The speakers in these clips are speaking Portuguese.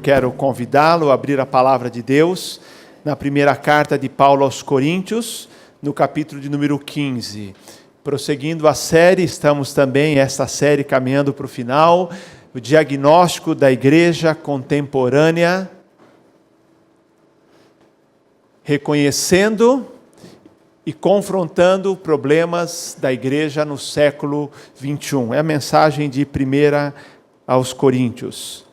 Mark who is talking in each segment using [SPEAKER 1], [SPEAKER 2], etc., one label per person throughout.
[SPEAKER 1] Quero convidá-lo a abrir a palavra de Deus na primeira carta de Paulo aos Coríntios, no capítulo de número 15. Prosseguindo a série, estamos também, esta série, caminhando para o final, o diagnóstico da igreja contemporânea, reconhecendo e confrontando problemas da igreja no século 21. É a mensagem de 1 aos Coríntios.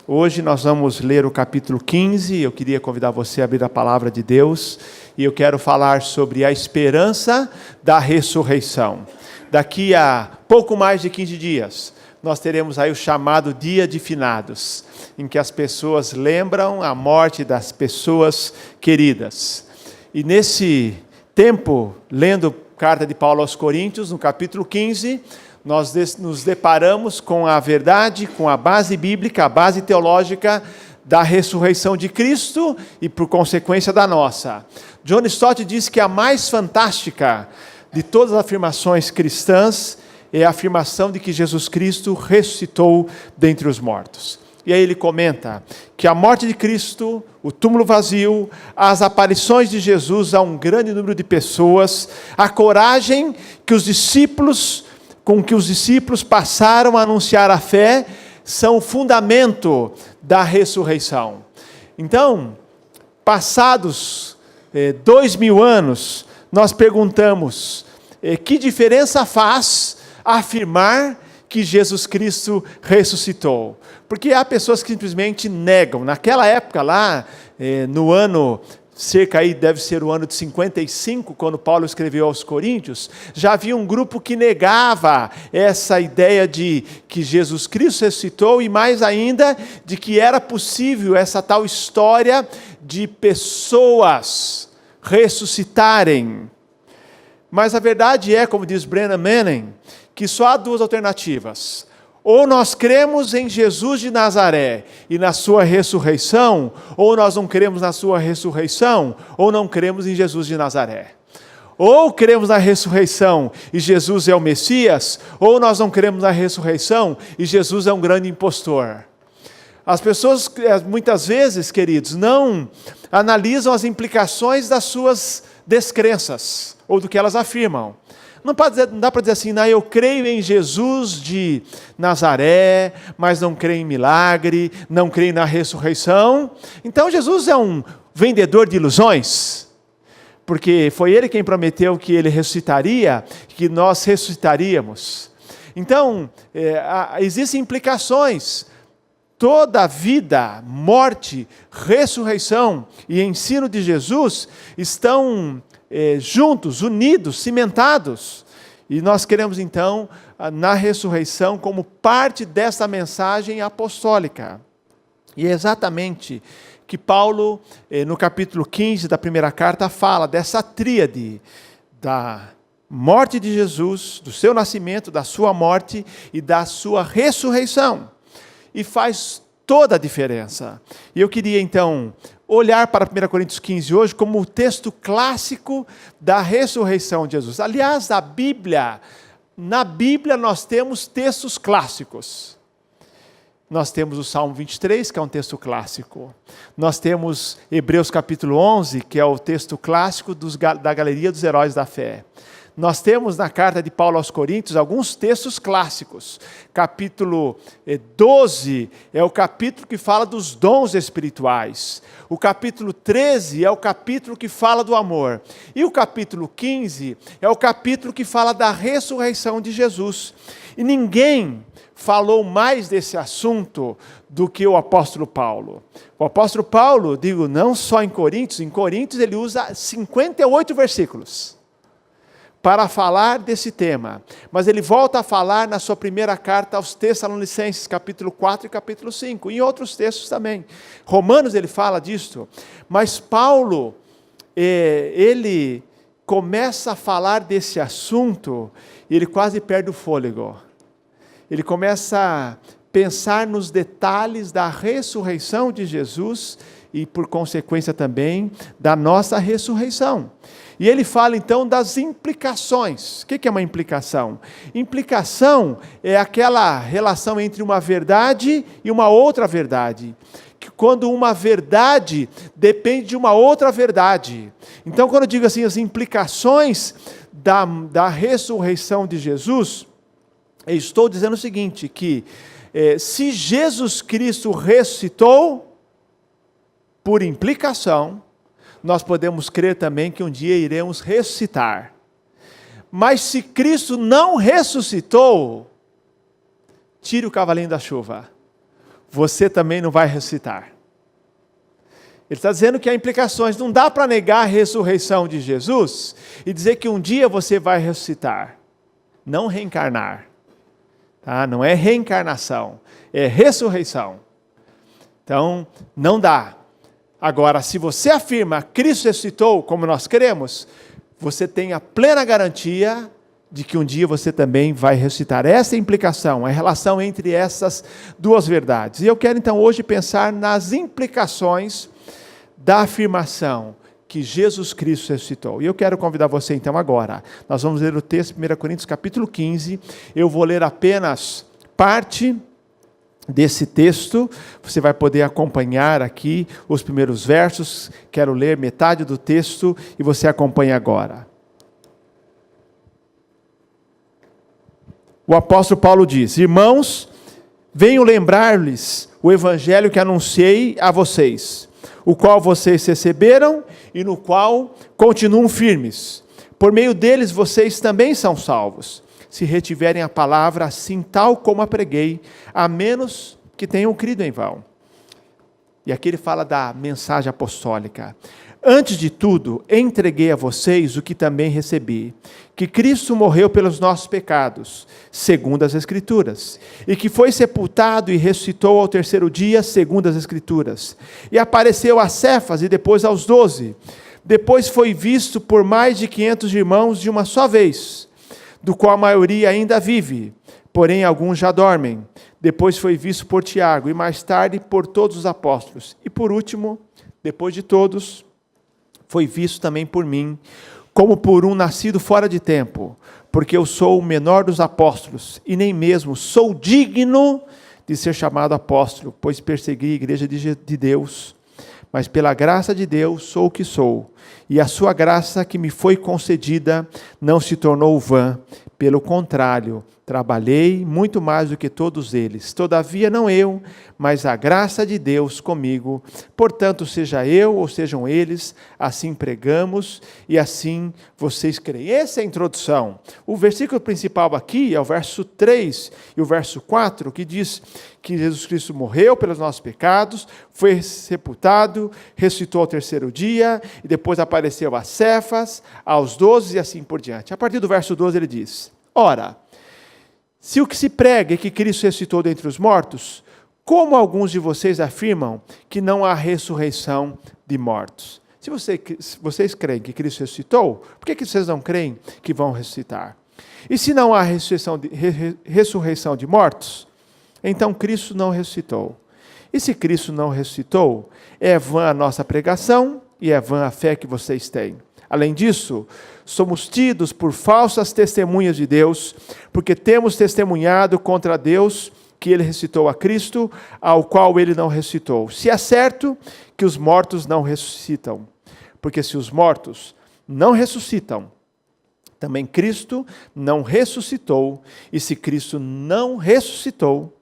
[SPEAKER 1] Hoje nós vamos ler o capítulo 15, eu queria convidar você a abrir a palavra de Deus, e eu quero falar sobre a esperança da ressurreição. Daqui a pouco mais de 15 dias, nós teremos aí o chamado Dia de Finados, em que as pessoas lembram a morte das pessoas queridas. E nesse tempo, lendo a carta de Paulo aos Coríntios, no capítulo 15, nós nos deparamos com a verdade, com a base bíblica, a base teológica da ressurreição de Cristo e, por consequência, da nossa. John Stott diz que a mais fantástica de todas as afirmações cristãs é a afirmação de que Jesus Cristo ressuscitou dentre os mortos. E aí ele comenta que a morte de Cristo, o túmulo vazio, as aparições de Jesus a um grande número de pessoas, a coragem com que os discípulos passaram a anunciar a fé, são o fundamento da ressurreição. Então, passados 2000 anos, nós perguntamos, que diferença faz afirmar que Jesus Cristo ressuscitou? Porque há pessoas que simplesmente negam. Naquela época lá, no ano deve ser o ano de 55, quando Paulo escreveu aos Coríntios, já havia um grupo que negava essa ideia de que Jesus Cristo ressuscitou, e mais ainda, de que era possível essa tal história de pessoas ressuscitarem. Mas a verdade é, como diz Brennan Manning, que só há duas alternativas. Ou nós cremos em Jesus de Nazaré e na sua ressurreição, ou nós não cremos na sua ressurreição, ou não cremos em Jesus de Nazaré. Ou cremos na ressurreição e Jesus é o Messias, ou nós não cremos na ressurreição e Jesus é um grande impostor. As pessoas, muitas vezes, queridos, não analisam as implicações das suas descrenças, ou do que elas afirmam. Não dá para dizer assim, eu creio em Jesus de Nazaré, mas não creio em milagre, não creio na ressurreição. Então Jesus é um vendedor de ilusões, porque foi ele quem prometeu que ele ressuscitaria, que nós ressuscitaríamos. Então, existem implicações. Toda a vida, morte, ressurreição e ensino de Jesus estão juntos, unidos, cimentados. E nós queremos então, na ressurreição, como parte dessa mensagem apostólica. E é exatamente que Paulo, no capítulo 15 da primeira carta, fala dessa tríade da morte de Jesus, do seu nascimento, da sua morte e da sua ressurreição. E faz toda a diferença. E eu queria então olhar para 1 Coríntios 15 hoje como o texto clássico da ressurreição de Jesus. Aliás, na Bíblia nós temos textos clássicos. Nós temos o Salmo 23, que é um texto clássico. Nós temos Hebreus capítulo 11, que é o texto clássico da galeria dos heróis da fé. Nós temos na carta de Paulo aos Coríntios alguns textos clássicos. Capítulo 12 é o capítulo que fala dos dons espirituais. O capítulo 13 é o capítulo que fala do amor. E o capítulo 15 é o capítulo que fala da ressurreição de Jesus. E ninguém falou mais desse assunto do que o apóstolo Paulo. O apóstolo Paulo, não só em Coríntios ele usa 58 versículos para falar desse tema. Mas ele volta a falar na sua primeira carta aos Tessalonicenses, capítulo 4 e capítulo 5, e em outros textos também. Romanos ele fala disso, mas Paulo, ele começa a falar desse assunto e ele quase perde o fôlego. Ele começa a pensar nos detalhes da ressurreição de Jesus e, por consequência também, da nossa ressurreição. E ele fala então das implicações. O que é uma implicação? Implicação é aquela relação entre uma verdade e uma outra verdade. quando uma verdade depende de uma outra verdade. Então, quando eu digo assim, as implicações da ressurreição de Jesus, eu estou dizendo o seguinte, que se Jesus Cristo ressuscitou, por implicação, nós podemos crer também que um dia iremos ressuscitar. Mas se Cristo não ressuscitou, tire o cavalinho da chuva. Você também não vai ressuscitar. Ele está dizendo que há implicações. Não dá para negar a ressurreição de Jesus e dizer que um dia você vai ressuscitar. Não reencarnar. Tá? Não é reencarnação, é ressurreição. Então, não dá. Agora, se você afirma Cristo ressuscitou, como nós cremos, você tem a plena garantia de que um dia você também vai ressuscitar. Essa é a implicação, a relação entre essas duas verdades. E eu quero então hoje pensar nas implicações da afirmação que Jesus Cristo ressuscitou. E eu quero convidar você então agora. Nós vamos ler o texto, 1 Coríntios capítulo 15. Eu vou ler apenas parte desse texto. Você vai poder acompanhar aqui os primeiros versos. Quero ler metade do texto e você acompanha agora. O apóstolo Paulo diz: irmãos, venho lembrar-lhes o evangelho que anunciei a vocês, o qual vocês receberam e no qual continuam firmes. Por meio deles vocês também são salvos, se retiverem a palavra assim tal como a preguei, a menos que tenham crido em vão. E aqui ele fala da mensagem apostólica. Antes de tudo, entreguei a vocês o que também recebi, que Cristo morreu pelos nossos pecados, segundo as Escrituras, e que foi sepultado e ressuscitou ao terceiro dia, segundo as Escrituras, e apareceu a Cefas e depois aos 12. Depois foi visto por mais de 500 irmãos de uma só vez, do qual a maioria ainda vive, porém alguns já dormem. Depois foi visto por Tiago, e mais tarde por todos os apóstolos. E por último, depois de todos, foi visto também por mim, como por um nascido fora de tempo, porque eu sou o menor dos apóstolos, e nem mesmo sou digno de ser chamado apóstolo, pois persegui a igreja de Deus. Mas pela graça de Deus sou o que sou, e a sua graça que me foi concedida não se tornou vã. Pelo contrário, trabalhei muito mais do que todos eles. Todavia não eu, mas a graça de Deus comigo. Portanto, seja eu ou sejam eles, assim pregamos e assim vocês creem. Essa é a introdução. O versículo principal aqui é o verso 3 e o verso 4, que diz que Jesus Cristo morreu pelos nossos pecados, foi sepultado, ressuscitou ao terceiro dia, e depois apareceu a Cefas, aos 12 e assim por diante. A partir do verso 12 ele diz: ora, se o que se prega é que Cristo ressuscitou dentre os mortos, como alguns de vocês afirmam que não há ressurreição de mortos? Se vocês creem que Cristo ressuscitou, por que vocês não creem que vão ressuscitar? E se não há ressurreição de mortos, então Cristo não ressuscitou. E se Cristo não ressuscitou, é vã a nossa pregação e é vã a fé que vocês têm. Além disso, somos tidos por falsas testemunhas de Deus, porque temos testemunhado contra Deus que Ele ressuscitou a Cristo, ao qual Ele não ressuscitou. Se é certo que os mortos não ressuscitam, porque se os mortos não ressuscitam, também Cristo não ressuscitou, e se Cristo não ressuscitou,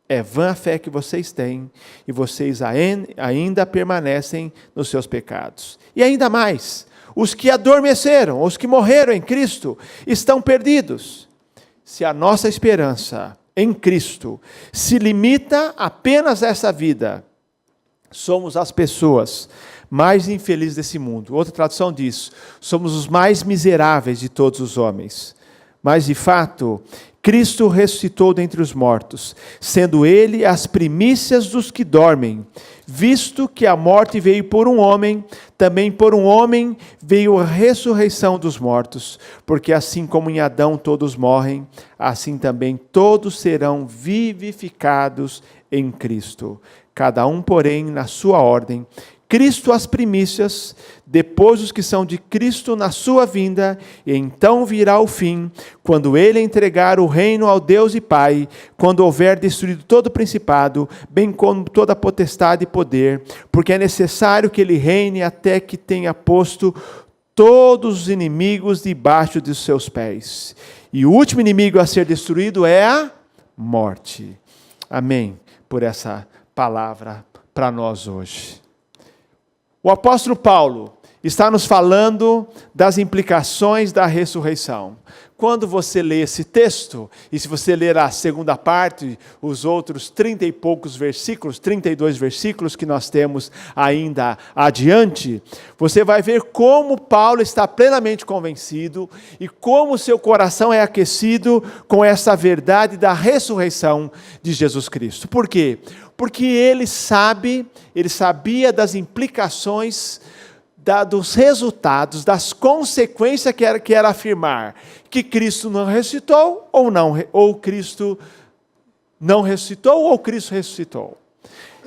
[SPEAKER 1] é vã a fé que vocês têm, e vocês ainda permanecem nos seus pecados. E ainda mais, os que adormeceram, os que morreram em Cristo, estão perdidos. Se a nossa esperança em Cristo se limita apenas a essa vida, somos as pessoas mais infelizes desse mundo. Outra tradução diz: somos os mais miseráveis de todos os homens. Mas, de fato, Cristo ressuscitou dentre os mortos, sendo Ele as primícias dos que dormem. Visto que a morte veio por um homem, também por um homem veio a ressurreição dos mortos. Porque assim como em Adão todos morrem, assim também todos serão vivificados em Cristo. Cada um, porém, na sua ordem. Cristo as primícias, depois os que são de Cristo na sua vinda, e então virá o fim, quando ele entregar o reino ao Deus e Pai, quando houver destruído todo o principado, bem como toda a potestade e poder, porque é necessário que ele reine até que tenha posto todos os inimigos debaixo de seus pés. E o último inimigo a ser destruído é a morte. Amém. Por essa palavra para nós hoje. O apóstolo Paulo está nos falando das implicações da ressurreição. Quando você lê esse texto, e se você ler a segunda parte, os outros 30 e poucos versículos, 32 versículos que nós temos ainda adiante, você vai ver como Paulo está plenamente convencido e como seu coração é aquecido com essa verdade da ressurreição de Jesus Cristo. Por quê? Porque ele sabia das implicações dos resultados, das consequências que era afirmar que Cristo não ressuscitou ou Cristo não ressuscitou ou Cristo ressuscitou.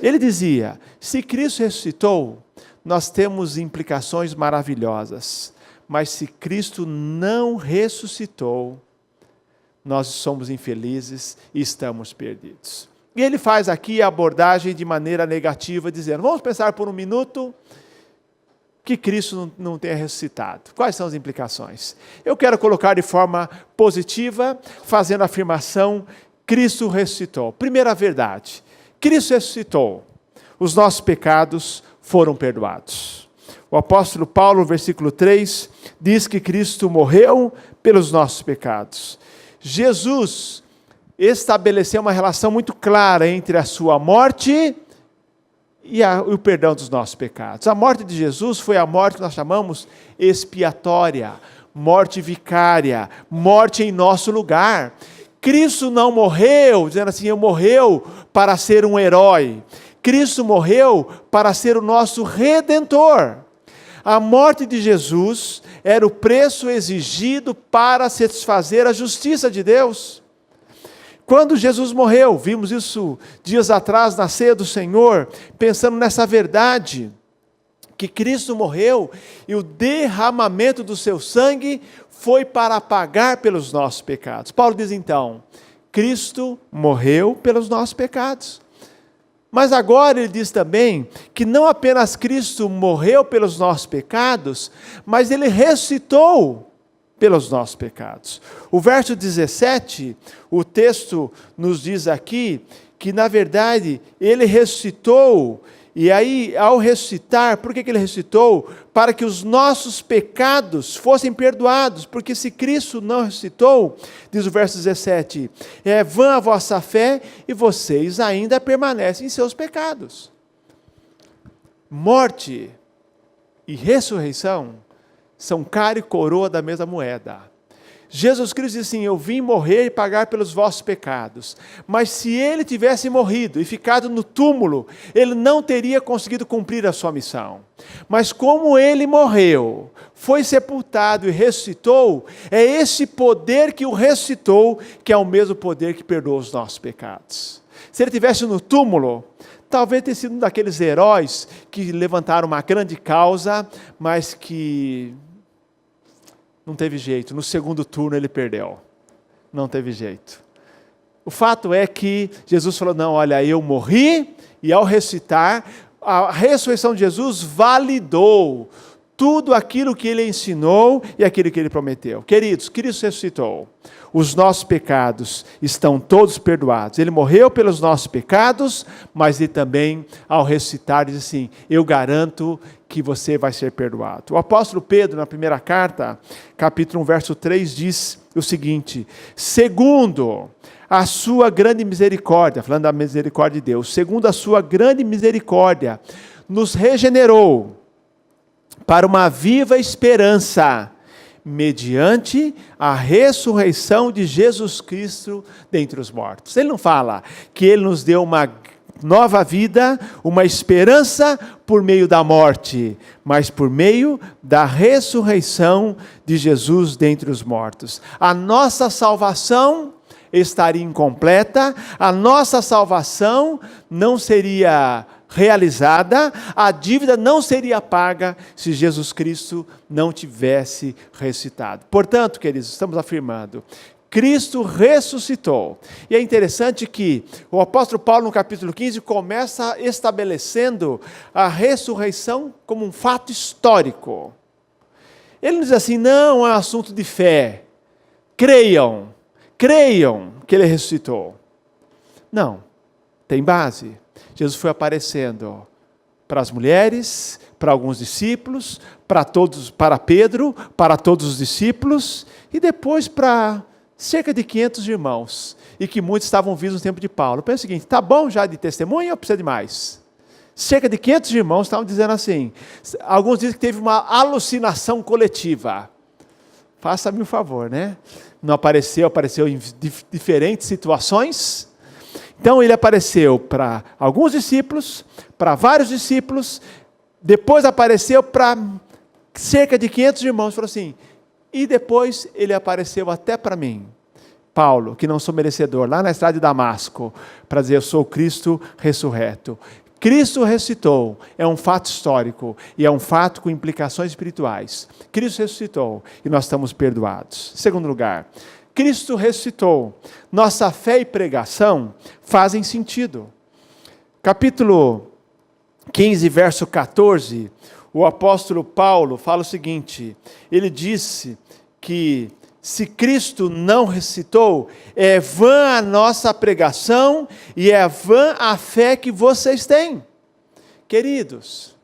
[SPEAKER 1] Ele dizia, se Cristo ressuscitou, nós temos implicações maravilhosas, mas se Cristo não ressuscitou, nós somos infelizes e estamos perdidos. E ele faz aqui a abordagem de maneira negativa, dizendo, vamos pensar por um minuto que Cristo não tenha ressuscitado. Quais são as implicações? Eu quero colocar de forma positiva, fazendo a afirmação, Cristo ressuscitou. Primeira verdade, Cristo ressuscitou. Os nossos pecados foram perdoados. O apóstolo Paulo, no versículo 3, diz que Cristo morreu pelos nossos pecados. Jesus estabeleceu uma relação muito clara entre a sua morte e o perdão dos nossos pecados. A morte de Jesus foi a morte que nós chamamos expiatória, morte vicária, morte em nosso lugar. Cristo não morreu, dizendo assim, morreu para ser um herói. Cristo morreu para ser o nosso Redentor. A morte de Jesus era o preço exigido para satisfazer a justiça de Deus. Quando Jesus morreu, vimos isso dias atrás na ceia do Senhor, pensando nessa verdade, que Cristo morreu e o derramamento do seu sangue foi para pagar pelos nossos pecados. Paulo diz então, Cristo morreu pelos nossos pecados. Mas agora ele diz também que não apenas Cristo morreu pelos nossos pecados, mas ele ressuscitou pelos nossos pecados. O verso 17, o texto nos diz aqui que, na verdade, ele ressuscitou, e aí, ao ressuscitar, por que ele ressuscitou? Para que os nossos pecados fossem perdoados, porque se Cristo não ressuscitou, diz o verso 17, é vã a vossa fé e vocês ainda permanecem em seus pecados. Morte e ressurreição são cara e coroa da mesma moeda. Jesus Cristo disse assim, eu vim morrer e pagar pelos vossos pecados. Mas se ele tivesse morrido e ficado no túmulo, ele não teria conseguido cumprir a sua missão. Mas como ele morreu, foi sepultado e ressuscitou, é esse poder que o ressuscitou, que é o mesmo poder que perdoa os nossos pecados. Se ele estivesse no túmulo, talvez tenha sido um daqueles heróis que levantaram uma grande causa, mas que não teve jeito. No segundo turno ele perdeu. Não teve jeito. O fato é que Jesus falou, não, olha, eu morri, e ao ressuscitar, a ressurreição de Jesus validou tudo aquilo que ele ensinou e aquilo que ele prometeu. Queridos, Cristo ressuscitou. Os nossos pecados estão todos perdoados. Ele morreu pelos nossos pecados, mas ele também, ao ressuscitar, diz assim, eu garanto que você vai ser perdoado. O apóstolo Pedro, na primeira carta, capítulo 1, verso 3, diz o seguinte, segundo a sua grande misericórdia, falando da misericórdia de Deus, segundo a sua grande misericórdia, nos regenerou para uma viva esperança, mediante a ressurreição de Jesus Cristo dentre os mortos. Ele não fala que ele nos deu uma nova vida, uma esperança por meio da morte, mas por meio da ressurreição de Jesus dentre os mortos. A nossa salvação estaria incompleta, a nossa salvação não seria realizada, a dívida não seria paga se Jesus Cristo não tivesse ressuscitado. Portanto, queridos, estamos afirmando, Cristo ressuscitou. E é interessante que o apóstolo Paulo, no capítulo 15, começa estabelecendo a ressurreição como um fato histórico. Ele diz assim, não é um assunto de fé. Creiam que ele ressuscitou. Não, tem base. Jesus foi aparecendo para as mulheres, para alguns discípulos, para Pedro, para todos os discípulos, e depois para cerca de 500 irmãos, e que muitos estavam vivos no tempo de Paulo. Pensa o seguinte, está bom já de testemunho ou precisa de mais? Cerca de 500 irmãos estavam dizendo assim, alguns dizem que teve uma alucinação coletiva. Faça-me o favor, né? Não apareceu em diferentes situações. Então ele apareceu para alguns discípulos, para vários discípulos, depois apareceu para cerca de 500 irmãos, falou assim, e depois ele apareceu até para mim, Paulo, que não sou merecedor, lá na estrada de Damasco, para dizer, eu sou Cristo ressurreto. Cristo ressuscitou, é um fato histórico, e é um fato com implicações espirituais. Cristo ressuscitou, e nós estamos perdoados. Segundo lugar, Cristo ressuscitou, nossa fé e pregação fazem sentido. Capítulo 15, verso 14, o apóstolo Paulo fala o seguinte, ele disse que se Cristo não ressuscitou, é vã a nossa pregação e é vã a fé que vocês têm. Queridos,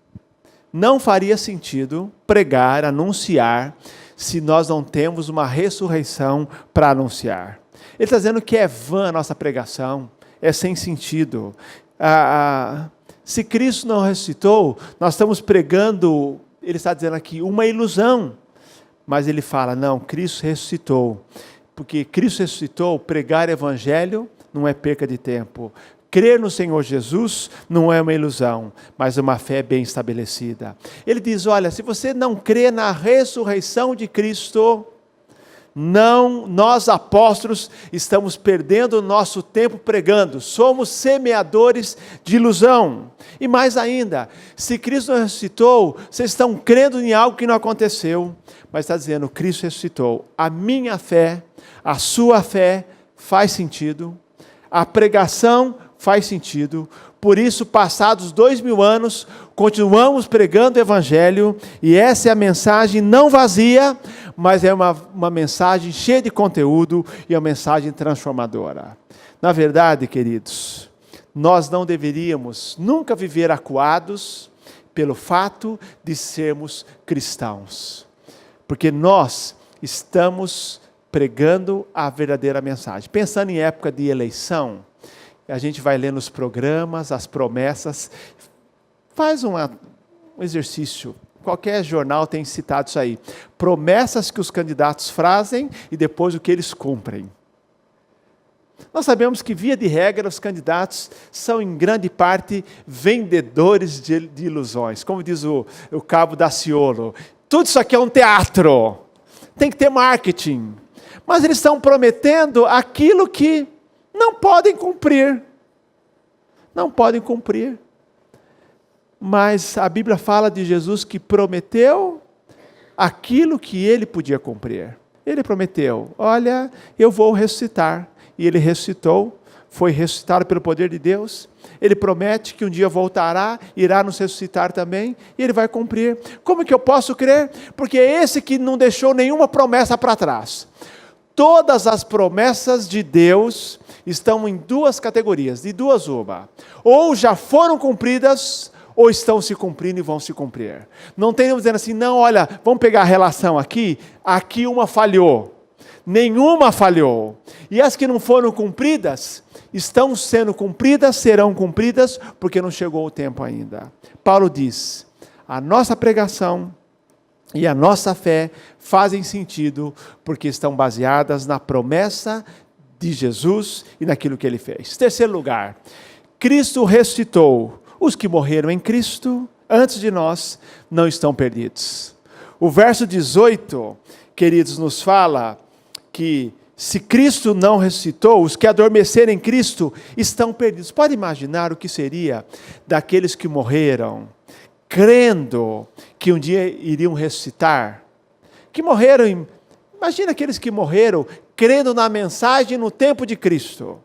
[SPEAKER 1] não faria sentido pregar, anunciar, se nós não temos uma ressurreição para anunciar. Ele está dizendo que é vã a nossa pregação, é sem sentido. Se Cristo não ressuscitou, nós estamos pregando, ele está dizendo aqui, uma ilusão. Mas ele fala, não, Cristo ressuscitou. Porque Cristo ressuscitou, pregar o evangelho não é perca de tempo. Crer no Senhor Jesus não é uma ilusão, mas uma fé bem estabelecida. Ele diz, olha, se você não crê na ressurreição de Cristo, não, nós apóstolos estamos perdendo o nosso tempo pregando, somos semeadores de ilusão. E mais ainda, se Cristo não ressuscitou, vocês estão crendo em algo que não aconteceu, mas está dizendo, Cristo ressuscitou, a minha fé, a sua fé faz sentido, a pregação faz sentido, por isso, passados 2000 anos, continuamos pregando o Evangelho, e essa é a mensagem não vazia, mas é uma mensagem cheia de conteúdo, e uma mensagem transformadora. Na verdade, queridos, nós não deveríamos nunca viver acuados pelo fato de sermos cristãos, porque nós estamos pregando a verdadeira mensagem. Pensando em época de eleição, a gente vai lendo os programas, as promessas, faz um exercício, qualquer jornal tem citado isso aí, promessas que os candidatos fazem e depois o que eles cumprem. Nós sabemos que, via de regra, os candidatos são, em grande parte, vendedores de ilusões, como diz o cabo Daciolo, tudo isso aqui é um teatro, tem que ter marketing, mas eles estão prometendo aquilo que não podem cumprir. Não podem cumprir. Mas a Bíblia fala de Jesus que prometeu aquilo que ele podia cumprir. Ele prometeu, olha, eu vou ressuscitar. E ele ressuscitou, foi ressuscitado pelo poder de Deus. Ele promete que um dia voltará, irá nos ressuscitar também, e ele vai cumprir. Como que eu posso crer? Porque é esse que não deixou nenhuma promessa para trás. Todas as promessas de Deus estão em duas categorias, de duas uma. Ou já foram cumpridas, ou estão se cumprindo e vão se cumprir. Não tem dizendo assim, não, olha, vamos pegar a relação aqui uma falhou. Nenhuma falhou. E as que não foram cumpridas, estão sendo cumpridas, serão cumpridas, porque não chegou o tempo ainda. Paulo diz, a nossa pregação e a nossa fé fazem sentido, porque estão baseadas na promessa de Jesus e naquilo que ele fez. Terceiro lugar, Cristo ressuscitou. Os que morreram em Cristo, antes de nós, não estão perdidos. O verso 18, queridos, nos fala que Se Cristo não ressuscitou, os que adormeceram em Cristo estão perdidos. Pode imaginar o que seria daqueles que morreram, crendo que um dia iriam ressuscitar? Que morreram, imagina aqueles que morreram crendo na mensagem no tempo de Cristo.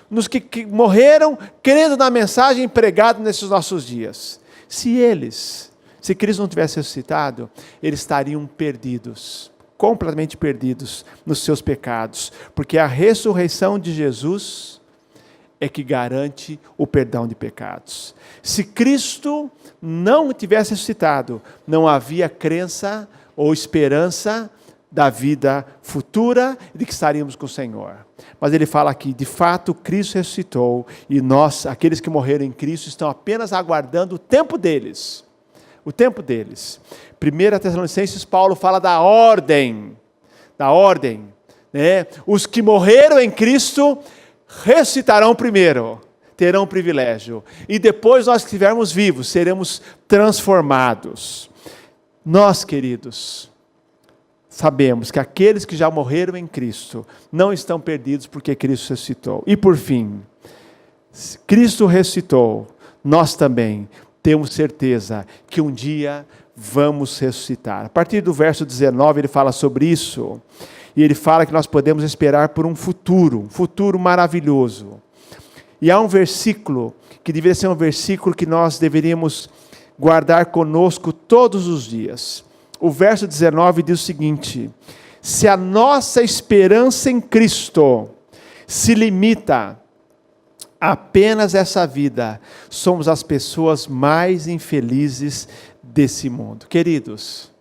[SPEAKER 1] Nos que morreram crendo na mensagem pregada nesses nossos dias. Se Cristo não tivesse ressuscitado, eles estariam perdidos. Completamente perdidos nos seus pecados, porque a ressurreição de Jesus é que garante o perdão de pecados. Se Cristo não tivesse ressuscitado, não havia crença ou esperança da vida futura e de que estaríamos com o Senhor. Mas ele fala aqui, de fato, Cristo ressuscitou e nós, aqueles que morreram em Cristo, estão apenas aguardando o tempo deles. O tempo deles. 1 Tessalonicenses, Paulo fala da ordem, né? Os que morreram em Cristo ressuscitarão primeiro, terão privilégio, e depois nós que estivermos vivos, seremos transformados. Nós, queridos, sabemos que aqueles que já morreram em Cristo não estão perdidos porque Cristo ressuscitou. E por fim, Cristo ressuscitou, nós também temos certeza que um dia vamos ressuscitar. A partir do verso 19 ele fala sobre isso, e ele fala que nós podemos esperar por um futuro maravilhoso. E há um versículo, que deveria ser um versículo que nós deveríamos guardar conosco todos os dias. O verso 19 diz o seguinte: se a nossa esperança em Cristo se limita apenas essa vida, somos as pessoas mais infelizes desse mundo. Queridos,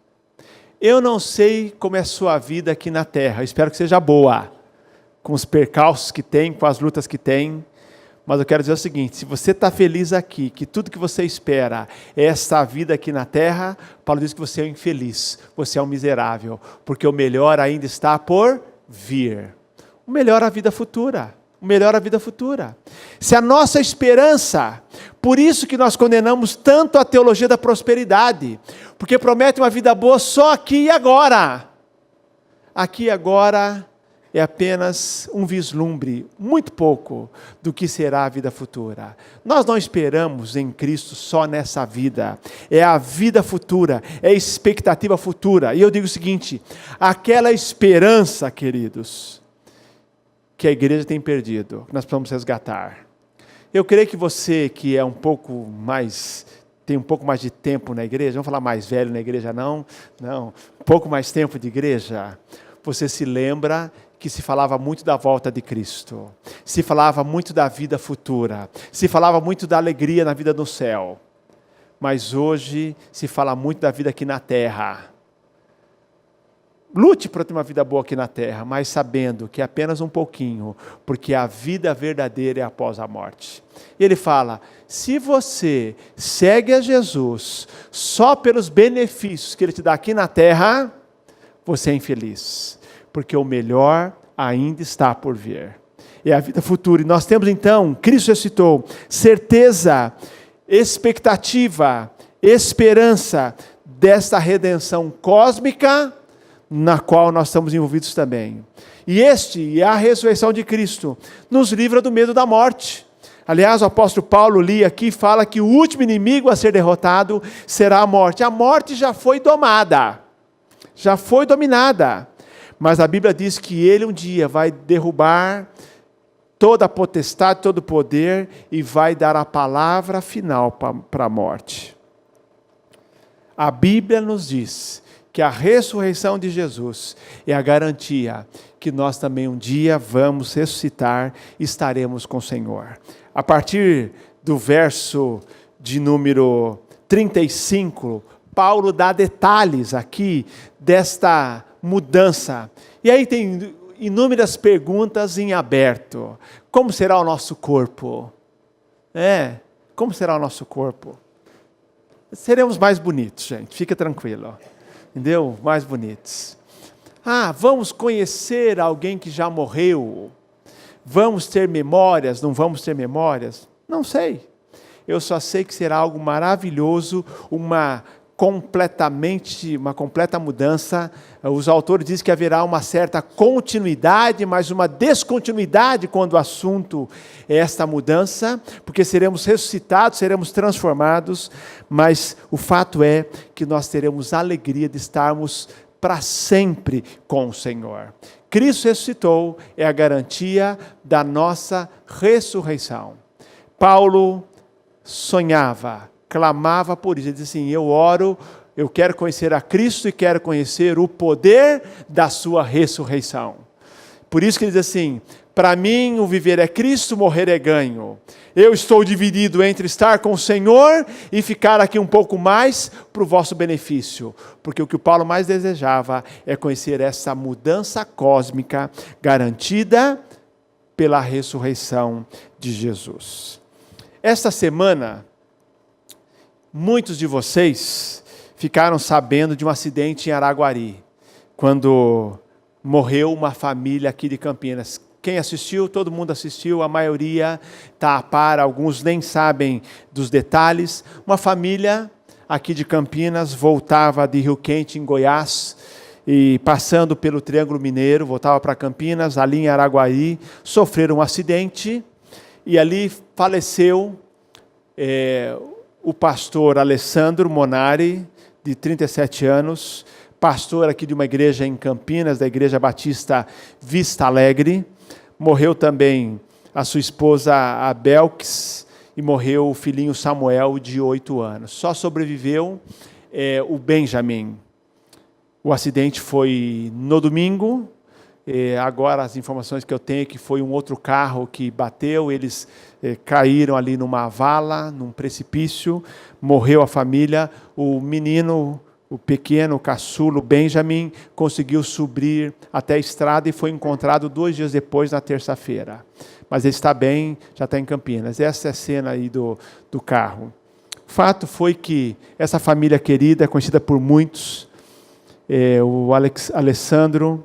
[SPEAKER 1] eu não sei como é a sua vida aqui na terra, espero que seja boa, com os percalços que tem, com as lutas que tem, mas eu quero dizer o seguinte: se você está feliz aqui, que tudo que você espera é essa vida aqui na terra, Paulo diz que você é um infeliz, você é um miserável, porque o melhor ainda está por vir. O melhor é a vida futura. Se a nossa esperança, por isso que nós condenamos tanto a teologia da prosperidade, porque promete uma vida boa só aqui e agora. Aqui e agora é apenas um vislumbre, muito pouco, do que será a vida futura. Nós não esperamos em Cristo só nessa vida, é a vida futura, é a expectativa futura. E eu digo o seguinte: aquela esperança, queridos, que a igreja tem perdido, que nós precisamos resgatar. Eu creio que você que é tem um pouco mais de tempo na igreja, vamos falar mais velho na igreja não, um pouco mais tempo de igreja, você se lembra que se falava muito da volta de Cristo, se falava muito da vida futura, se falava muito da alegria na vida no céu, mas hoje se fala muito da vida aqui na terra. Lute para ter uma vida boa aqui na terra, mas sabendo que é apenas um pouquinho, porque a vida verdadeira é após a morte. E ele fala: se você segue a Jesus só pelos benefícios que ele te dá aqui na terra, você é infeliz, porque o melhor ainda está por vir. É a vida futura. E nós temos então, Cristo ressuscitou, certeza, expectativa, esperança desta redenção cósmica, na qual nós estamos envolvidos também. E a ressurreição de Cristo nos livra do medo da morte. Aliás, o apóstolo Paulo ali aqui fala que o último inimigo a ser derrotado será a morte. A morte já foi dominada, mas a Bíblia diz que ele um dia vai derrubar toda a potestade, todo o poder, e vai dar a palavra final para a morte. A Bíblia nos diz que a ressurreição de Jesus é a garantia que nós também um dia vamos ressuscitar e estaremos com o Senhor. A partir do verso de número 35, Paulo dá detalhes aqui desta mudança. E aí tem inúmeras perguntas em aberto. Como será o nosso corpo? Como será o nosso corpo? Seremos mais bonitos, gente, fica tranquilo. Entendeu? Mais bonitos. Vamos conhecer alguém que já morreu? Vamos ter memórias? Não vamos ter memórias? Não sei. Eu só sei que será algo maravilhoso, uma uma completa mudança. Os autores dizem que haverá uma certa continuidade, mas uma descontinuidade quando o assunto é esta mudança, porque seremos ressuscitados, seremos transformados, mas o fato é que nós teremos a alegria de estarmos para sempre com o Senhor. Cristo ressuscitou, é a garantia da nossa ressurreição. Paulo sonhava, clamava por isso, ele disse assim, eu oro, eu quero conhecer a Cristo e quero conhecer o poder da sua ressurreição. Por isso que ele diz assim, para mim o viver é Cristo, morrer é ganho. Eu estou dividido entre estar com o Senhor e ficar aqui um pouco mais para o vosso benefício. Porque o que o Paulo mais desejava é conhecer essa mudança cósmica garantida pela ressurreição de Jesus. Esta semana, muitos de vocês ficaram sabendo de um acidente em Araguari, quando morreu uma família aqui de Campinas. Quem assistiu, todo mundo assistiu, a maioria está a par, alguns nem sabem dos detalhes. Uma família aqui de Campinas voltava de Rio Quente, em Goiás, e passando pelo Triângulo Mineiro, voltava para Campinas, ali em Araguari, sofreram um acidente, e ali faleceu o pastor Alessandro Monari, de 37 anos, pastor aqui de uma igreja em Campinas, da Igreja Batista Vista Alegre. Morreu também a sua esposa Abelques e morreu o filhinho Samuel, de 8 anos. Só sobreviveu o Benjamin. O acidente foi no domingo. Agora as informações que eu tenho é que foi um outro carro que bateu, eles caíram ali numa vala, num precipício, morreu a família. O menino, o pequeno, o caçulo Benjamin, conseguiu subir até a estrada e foi encontrado 2 dias depois, na terça-feira. Mas ele está bem, já está em Campinas. Essa é a cena aí do carro. O fato foi que essa família querida, conhecida por muitos, o Alessandro,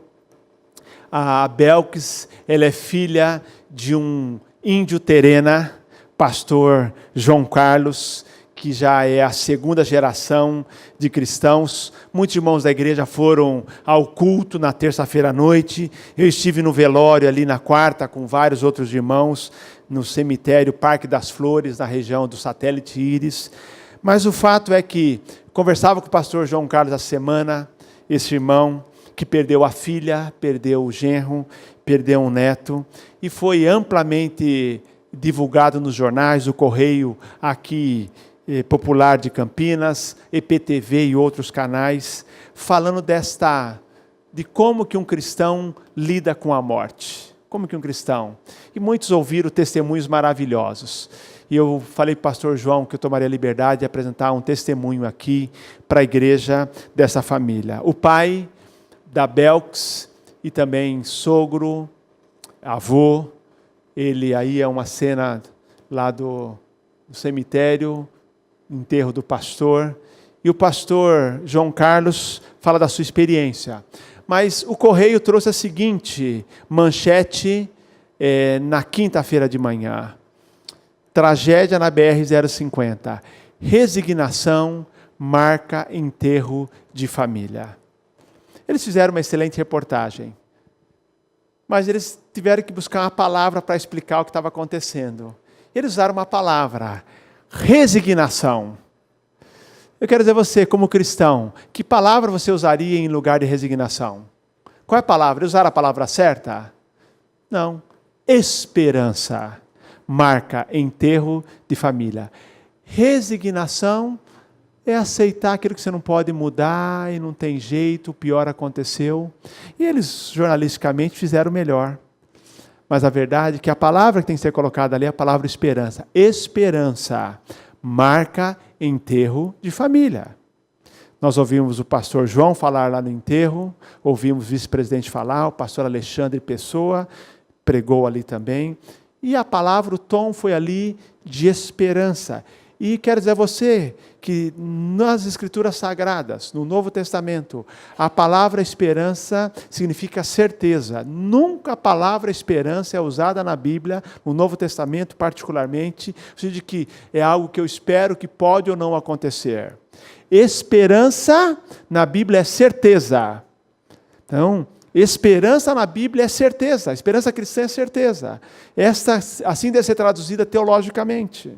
[SPEAKER 1] a Belkis, ela é filha de um índio terena, pastor João Carlos, que já é a 2ª geração de cristãos. Muitos irmãos da igreja foram ao culto na terça-feira à noite. Eu estive no velório ali na quarta, com vários outros irmãos, no cemitério Parque das Flores, na região do Satélite Íris. Mas o fato é que conversava com o pastor João Carlos essa semana, esse irmão que perdeu a filha, perdeu o genro, perdeu um neto, e foi amplamente divulgado nos jornais, o Correio aqui Popular de Campinas, EPTV e outros canais, falando de como que um cristão lida com a morte. Como que um cristão? E muitos ouviram testemunhos maravilhosos. E eu falei para o pastor João que eu tomaria a liberdade de apresentar um testemunho aqui para a igreja dessa família. O pai da Belks e também sogro, avô, ele aí é uma cena lá do cemitério, enterro do pastor, e o pastor João Carlos fala da sua experiência. Mas o Correio trouxe a seguinte manchete na quinta-feira de manhã: tragédia na BR-050, resignação marca enterro de família. Eles fizeram uma excelente reportagem, mas eles tiveram que buscar uma palavra para explicar o que estava acontecendo. Eles usaram uma palavra: resignação. Eu quero dizer a você, como cristão, que palavra você usaria em lugar de resignação? Qual é a palavra? Usar a palavra certa? Não. Esperança marca enterro de família. Resignação é aceitar aquilo que você não pode mudar e não tem jeito, o pior aconteceu. E eles, jornalisticamente, fizeram o melhor. Mas a verdade é que a palavra que tem que ser colocada ali é a palavra esperança. Esperança marca enterro de família. Nós ouvimos o pastor João falar lá no enterro, ouvimos o vice-presidente falar, o pastor Alexandre Pessoa pregou ali também. E a palavra, o tom foi ali de esperança. E quero dizer a você que nas Escrituras Sagradas, no Novo Testamento, a palavra esperança significa certeza. Nunca a palavra esperança é usada na Bíblia, no Novo Testamento particularmente, no sentido de que é algo que eu espero que pode ou não acontecer. Esperança na Bíblia é certeza. Então, esperança na Bíblia é certeza. Esperança cristã é certeza. Esta, assim deve ser traduzida teologicamente.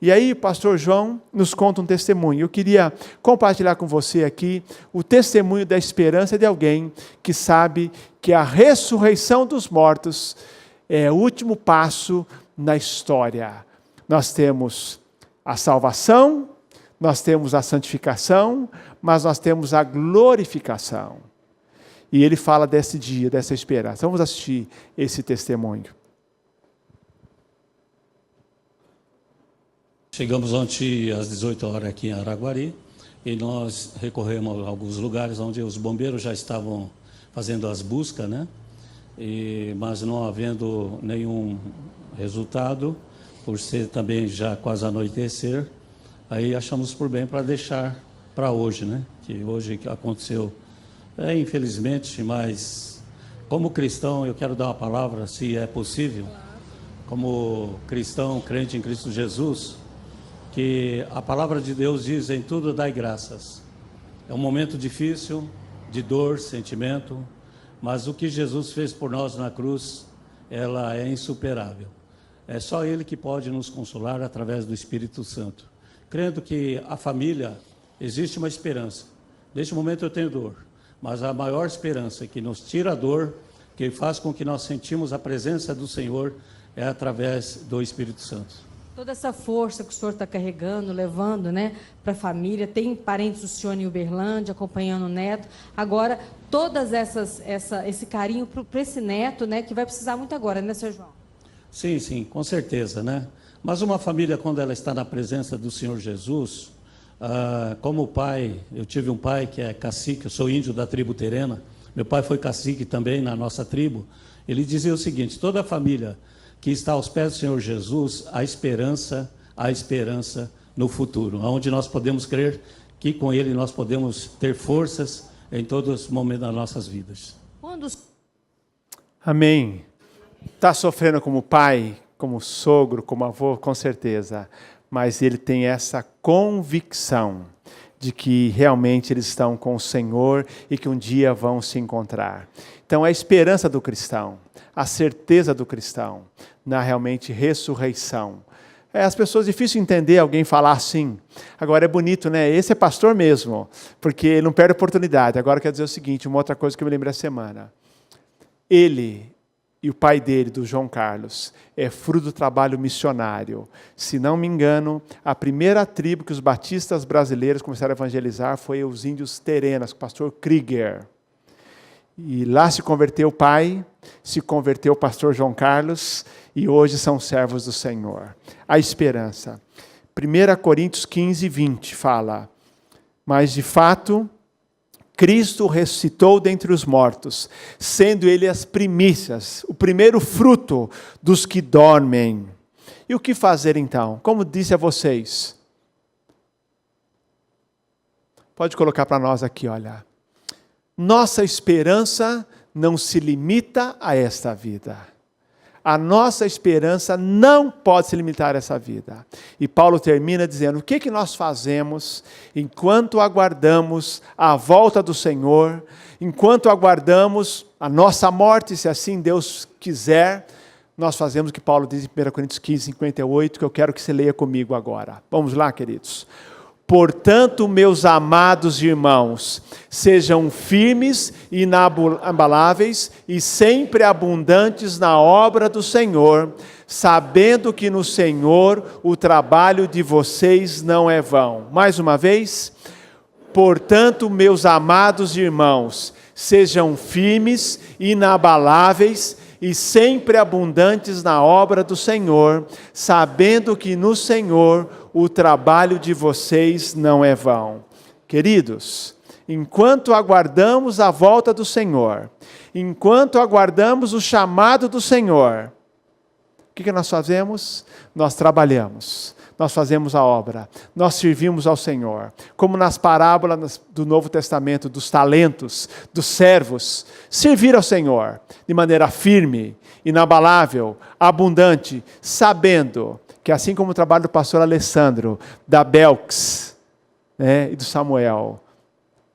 [SPEAKER 1] E aí o pastor João nos conta um testemunho. Eu queria compartilhar com você aqui o testemunho da esperança de alguém que sabe que a ressurreição dos mortos é o último passo na história. Nós temos a salvação, nós temos a santificação, mas nós temos a glorificação. E ele fala desse dia, dessa esperança. Vamos assistir esse testemunho.
[SPEAKER 2] Chegamos ontem às 18 horas aqui em Araguari e nós recorremos a alguns lugares onde os bombeiros já estavam fazendo as buscas, né? Mas não havendo nenhum resultado, por ser também já quase anoitecer, aí achamos por bem para deixar para hoje, né? Que hoje aconteceu, infelizmente, mas como cristão eu quero dar uma palavra, se é possível, como cristão, crente em Cristo Jesus, que a palavra de Deus diz: em tudo dai graças. É um momento difícil, de dor, sentimento, mas o que Jesus fez por nós na cruz, ela é insuperável. É só Ele que pode nos consolar através do Espírito Santo. Crendo que a família, existe uma esperança. Neste momento eu tenho dor, mas a maior esperança que nos tira a dor, que faz com que nós sentimos a presença do Senhor, é através do Espírito Santo.
[SPEAKER 3] Toda essa força que o senhor está carregando, levando, né, para a família, tem parentes do senhor em Uberlândia, acompanhando o neto. Agora, todas esse carinho para esse neto, né, que vai precisar muito agora, né, seu João?
[SPEAKER 2] Sim, com certeza, né? Mas uma família, quando ela está na presença do Senhor Jesus, como pai, eu tive um pai que é cacique, eu sou índio da tribo Terena, meu pai foi cacique também na nossa tribo. Ele dizia o seguinte: toda a família que está aos pés do Senhor Jesus, há esperança no futuro, onde nós podemos crer que com Ele nós podemos ter forças em todos os momentos das nossas vidas.
[SPEAKER 1] Amém. Está sofrendo como pai, como sogro, como avô, com certeza, mas ele tem essa convicção de que realmente eles estão com o Senhor e que um dia vão se encontrar. Então, a esperança do cristão, a certeza do cristão na realmente ressurreição. As pessoas, difícil entender alguém falar assim. Agora é bonito, né? Esse é pastor mesmo, porque ele não perde oportunidade. Agora eu quero dizer o seguinte, uma outra coisa que eu me lembrei essa semana. Ele e o pai dele, do João Carlos, é fruto do trabalho missionário. Se não me engano, a primeira tribo que os batistas brasileiros começaram a evangelizar foi os índios Terenas, com o pastor Krieger. E lá se converteu o pai, se converteu o pastor João Carlos, e hoje são servos do Senhor. A esperança. 1 Coríntios 15, 20 fala: mas de fato, Cristo ressuscitou dentre os mortos, sendo Ele as primícias, o primeiro fruto dos que dormem. E o que fazer então? Como disse a vocês. Pode colocar para nós aqui, olha. Nossa esperança não se limita a esta vida. A nossa esperança não pode se limitar a essa vida. E Paulo termina dizendo: o que nós fazemos enquanto aguardamos a volta do Senhor, enquanto aguardamos a nossa morte, se assim Deus quiser, nós fazemos o que Paulo diz em 1 Coríntios 15, 58, que eu quero que você leia comigo agora. Vamos lá, queridos. Portanto, meus amados irmãos, sejam firmes e inabaláveis e sempre abundantes na obra do Senhor, sabendo que no Senhor o trabalho de vocês não é vão. Mais uma vez. Portanto, meus amados irmãos, sejam firmes e inabaláveis e sempre abundantes na obra do Senhor, sabendo que no Senhor o trabalho de vocês não é vão. Queridos, enquanto aguardamos a volta do Senhor, enquanto aguardamos o chamado do Senhor, o que nós fazemos? Nós trabalhamos. nós fazemos a obra, nós servimos ao Senhor. Como nas parábolas do Novo Testamento, dos talentos, dos servos, servir ao Senhor de maneira firme, inabalável, abundante, sabendo que assim como o trabalho do pastor Alessandro, da Belks, e do Samuel,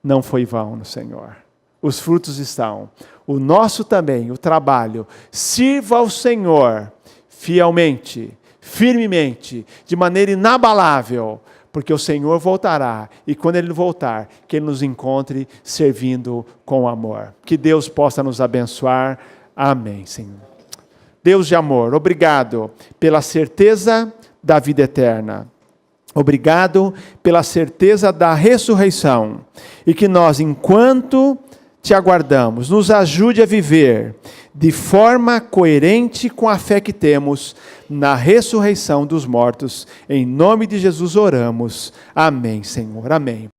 [SPEAKER 1] não foi vão no Senhor. Os frutos estão. O nosso também, o trabalho, sirva ao Senhor fielmente, firmemente, de maneira inabalável, porque o Senhor voltará, e quando Ele voltar, que Ele nos encontre servindo com amor. Que Deus possa nos abençoar. Amém, Senhor. Deus de amor, obrigado pela certeza da vida eterna. Obrigado pela certeza da ressurreição. E que nós, enquanto te aguardamos, nos ajude a viver de forma coerente com a fé que temos na ressurreição dos mortos. Em nome de Jesus oramos. Amém, Senhor. Amém.